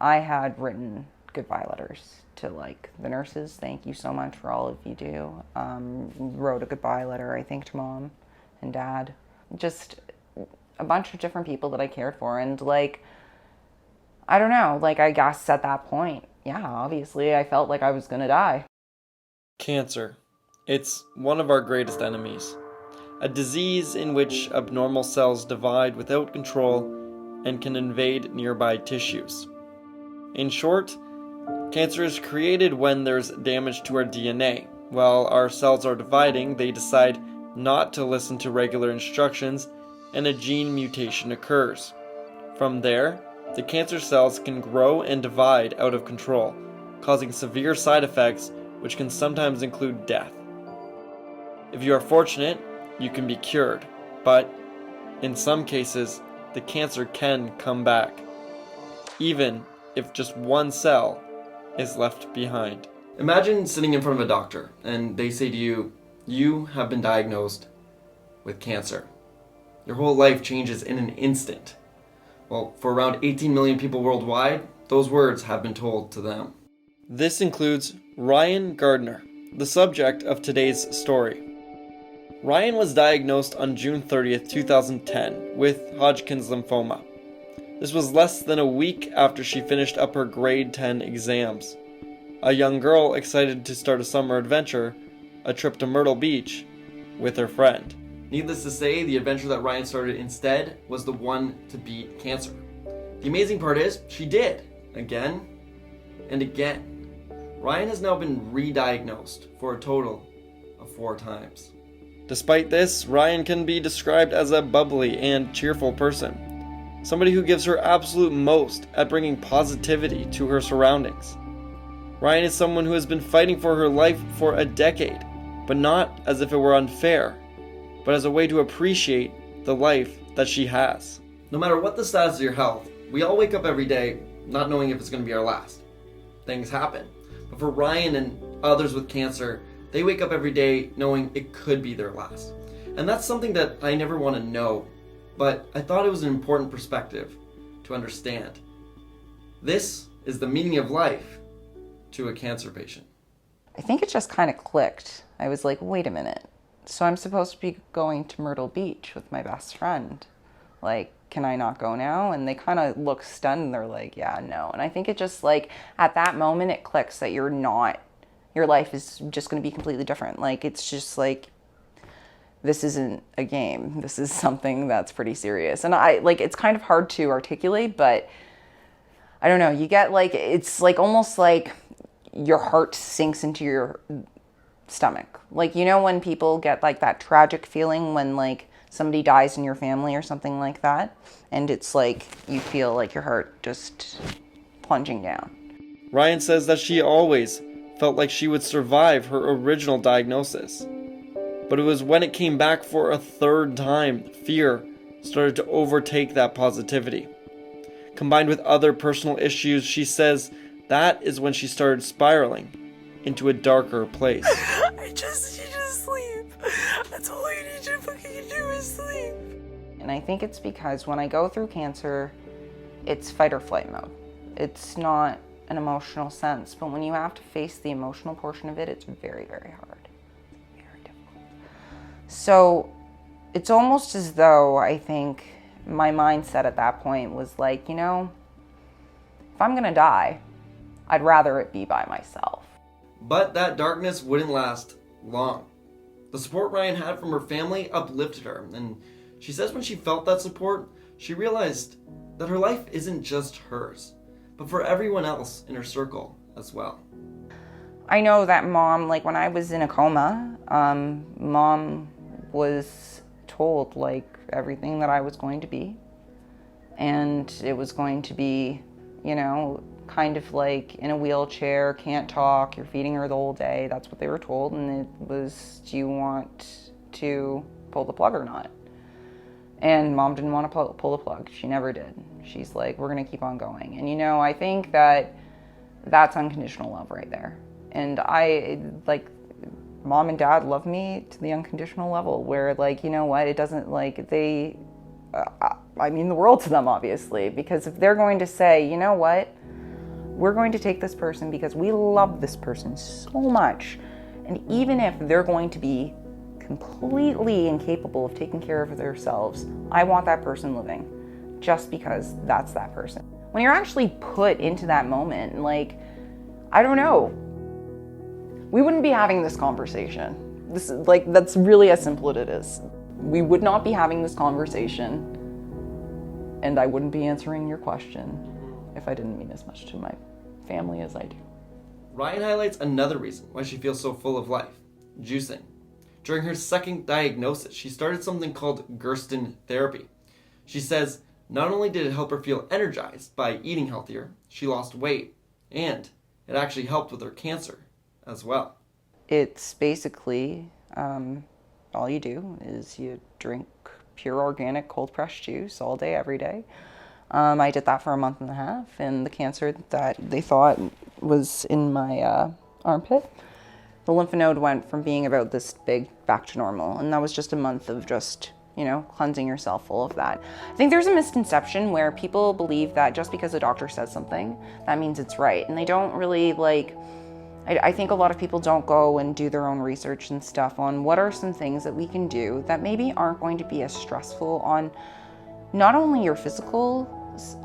I had written goodbye letters to like the nurses. Thank you so much for all of you do. Wrote a goodbye letter, I think, to mom and dad. Just a bunch of different people that I cared for. And like, I don't know, like I guess at that point, yeah, obviously I felt like I was gonna die. Cancer. It's one of our greatest enemies. A disease in which abnormal cells divide without control and can invade nearby tissues. In short, cancer is created when there's damage to our DNA. While our cells are dividing, they decide not to listen to regular instructions and a gene mutation occurs. From there, the cancer cells can grow and divide out of control, causing severe side effects which can sometimes include death. If you are fortunate, you can be cured, but in some cases, the cancer can come back, even if just one cell is left behind. Imagine sitting in front of a doctor and they say to you, you have been diagnosed with cancer. Your whole life changes in an instant. Well, for around 18 million people worldwide, those words have been told to them. This includes Ryan Gardner, the subject of today's story. Ryan was diagnosed on June 30th, 2010 with Hodgkin's lymphoma. This was less than a week after she finished up her grade 10 exams. A young girl excited to start a summer adventure, a trip to Myrtle Beach, with her friend. Needless to say, the adventure that Ryan started instead was the one to beat cancer. The amazing part is, she did, again and again. Ryan has now been re-diagnosed for a total of 4 times. Despite this, Ryan can be described as a bubbly and cheerful person. Somebody who gives her absolute most at bringing positivity to her surroundings. Ryan is someone who has been fighting for her life for a decade, but not as if it were unfair, but as a way to appreciate the life that she has. No matter what the status of your health, we all wake up every day not knowing if it's going to be our last. Things happen. But for Ryan and others with cancer, they wake up every day knowing it could be their last. And that's something that I never want to know, but I thought it was an important perspective to understand. This is the meaning of life to a cancer patient. I think it just kind of clicked. I was like, wait a minute. So I'm supposed to be going to Myrtle Beach with my best friend. Like, can I not go now? And they kind of look stunned and they're like, yeah, no. And I think it just like, at that moment it clicks that you're not, your life is just going to be completely different. Like, it's just like, this isn't a game. This is something that's pretty serious. And I like, it's kind of hard to articulate, but I don't know. You get like, it's like almost like your heart sinks into your stomach. Like, you know, when people get like that tragic feeling when like somebody dies in your family or something like that, and it's like you feel like your heart just plunging down. Ryan says that she always felt like she would survive her original diagnosis. But it was when it came back for a 3rd time, fear started to overtake that positivity. Combined with other personal issues, she says that is when she started spiraling into a darker place. I just need to sleep. That's all I need to fucking do is sleep. And I think it's because when I go through cancer, it's fight or flight mode. It's not an emotional sense, but when you have to face the emotional portion of it, it's very, very hard. It's very difficult. So it's almost as though I think my mindset at that point was like, you know, if I'm gonna die, I'd rather it be by myself. But that darkness wouldn't last long. The support Ryan had from her family uplifted her, and she says when she felt that support, she realized that her life isn't just hers, but for everyone else in her circle as well. I know that mom, like when I was in a coma, mom was told like everything that I was going to be, and it was going to be, you know, kind of like in a wheelchair, can't talk, you're feeding her the whole day. That's what they were told. And it was, do you want to pull the plug or not? And mom didn't want to pull the plug. She never did. She's like, we're going to keep on going. And, you know, I think that that's unconditional love right there. And I, like, mom and dad love me to the unconditional level where, like, you know what, it doesn't, like, they, I mean the world to them, obviously, because if they're going to say, you know what, We're going to take this person because we love this person so much. And even if they're going to be completely incapable of taking care of themselves, I want that person living just because that's that person. When you're actually put into that moment, like, I don't know, we wouldn't be having this conversation. This is like, that's really as simple as it is. We would not be having this conversation, and I wouldn't be answering your question if I didn't mean as much to my family as I do. Ryan highlights another reason why she feels so full of life: juicing. During her second diagnosis, she started something called Gersten therapy. She says not only did it help her feel energized by eating healthier, she lost weight, and it actually helped with her cancer as well. It's basically, all you do is you drink pure organic cold pressed juice all day, every day. I did that for a month and a half, and the cancer that they thought was in my armpit, the lymph node went from being about this big back to normal. And that was just a month of just, cleansing yourself full of that. I think there's a misconception where people believe that just because a doctor says something, that means it's right. And they don't really I think a lot of people don't go and do their own research and stuff on what are some things that we can do that maybe aren't going to be as stressful on not only your physical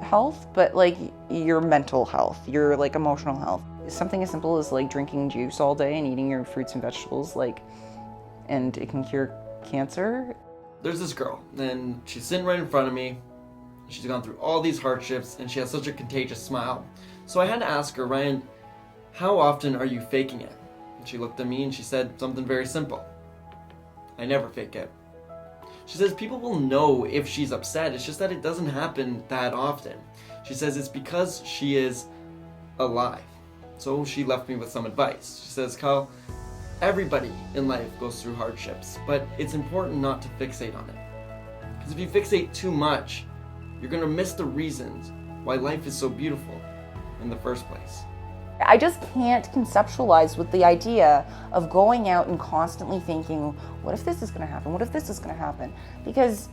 health, but like your mental health, your like emotional health. Something as simple as like drinking juice all day and eating your fruits and vegetables, and it can cure cancer. There's this girl, and she's sitting right in front of me. She's gone through all these hardships, and she has such a contagious smile. So I had to ask her, Ryan, how often are you faking it? And she looked at me and she said something very simple: I never fake it. She says people will know if she's upset, it's just that it doesn't happen that often. She says it's because she is alive. So she left me with some advice. She says, Kyle, everybody in life goes through hardships, but it's important not to fixate on it. Because if you fixate too much, you're going to miss the reasons why life is so beautiful in the first place. I just can't conceptualize with the idea of going out and constantly thinking, what if this is going to happen? What if this is going to happen? Because,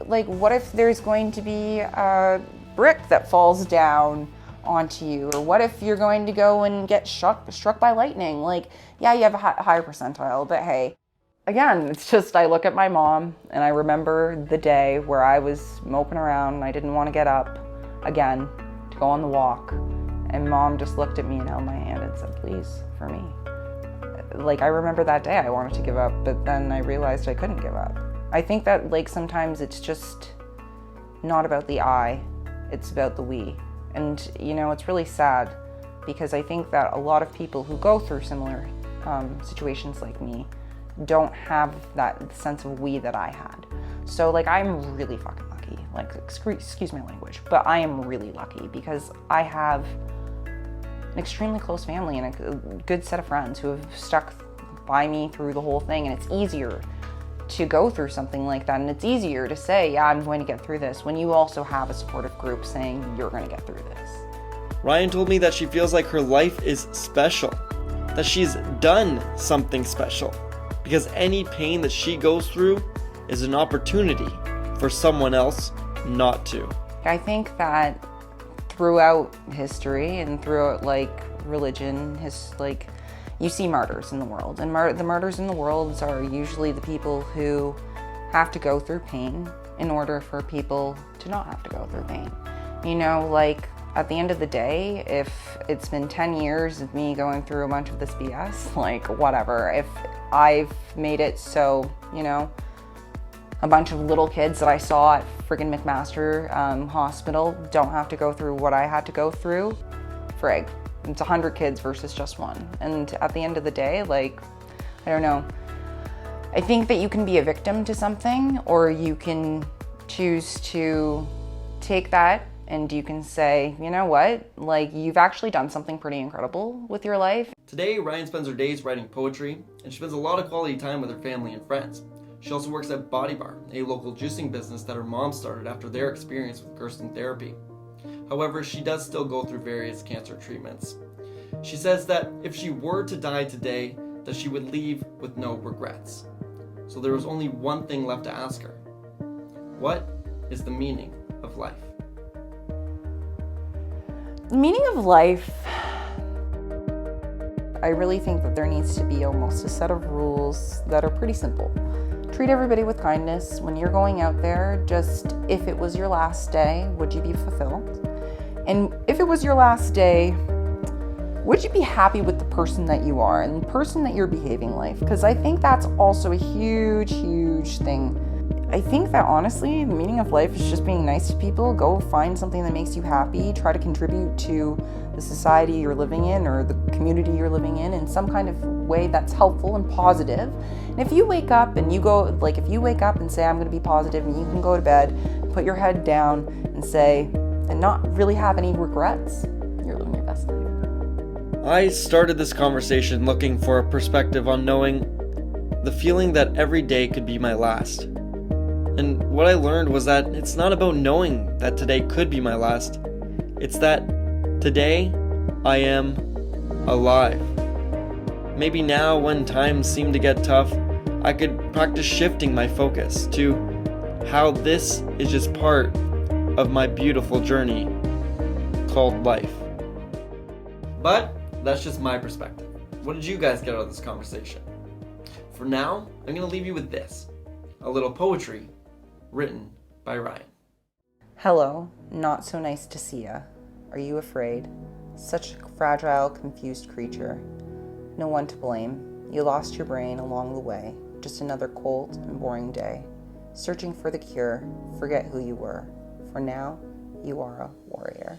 what if there's going to be a brick that falls down onto you? Or what if you're going to go and get struck by lightning? Yeah, you have a higher percentile, but hey. Again, it's just, I look at my mom and I remember the day where I was moping around and I didn't want to get up again to go on the walk. And Mom just looked at me and held my hand and said, please, for me. I remember that day I wanted to give up, but then I realized I couldn't give up. I think that sometimes it's just not about the I, it's about the we. And it's really sad because I think that a lot of people who go through similar situations like me don't have that sense of we that I had. So I'm really fucking lucky. Excuse my language, but I am really lucky because I have an extremely close family and a good set of friends who have stuck by me through the whole thing. And it's easier to go through something like that, and it's easier to say, yeah, I'm going to get through this, when you also have a supportive group saying you're going to get through this. Ryan told me that she feels like her life is special, that she's done something special, because any pain that she goes through is an opportunity for someone else not to. I think that throughout history and throughout religion, you see martyrs in the world, and the martyrs in the world are usually the people who have to go through pain in order for people to not have to go through pain. At the end of the day, if it's been 10 years of me going through a bunch of this BS, whatever. If I've made it so, a bunch of little kids that I saw at friggin' McMaster Hospital don't have to go through what I had to go through, frig. It's 100 kids versus just one. And at the end of the day, I don't know. I think that you can be a victim to something, or you can choose to take that and you can say, you know what, you've actually done something pretty incredible with your life. Today, Ryan spends her days writing poetry, and she spends a lot of quality time with her family and friends. She also works at Body Bar, a local juicing business that her mom started after their experience with Gersten therapy. However, she does still go through various cancer treatments. She says that if she were to die today, that she would leave with no regrets. So there was only one thing left to ask her. What is the meaning of life? Meaning of life, I really think that there needs to be almost a set of rules that are pretty simple. Treat everybody with kindness. When you're going out there, just if it was your last day, would you be fulfilled? And if it was your last day, would you be happy with the person that you are and the person that you're behaving like? Because I think that's also a huge, huge thing. I think that honestly, the meaning of life is just being nice to people. Go find something that makes you happy. Try to contribute to the society you're living in or the community you're living in some kind of way that's helpful and positive. And if you wake up and if you wake up and say, I'm going to be positive, and you can go to bed, put your head down and say, and not really have any regrets, you're living your best life. I started this conversation looking for a perspective on knowing the feeling that every day could be my last. And what I learned was that it's not about knowing that today could be my last. It's that today I am alive. Maybe now when times seem to get tough, I could practice shifting my focus to how this is just part of my beautiful journey called life. But that's just my perspective. What did you guys get out of this conversation? For now, I'm going to leave you with this. A little poetry written by Ryan. Hello, not so nice to see ya. Are you afraid? Such a fragile, confused creature. No one to blame. You lost your brain along the way. Just another cold and boring day. Searching for the cure, forget who you were. For now, you are a warrior.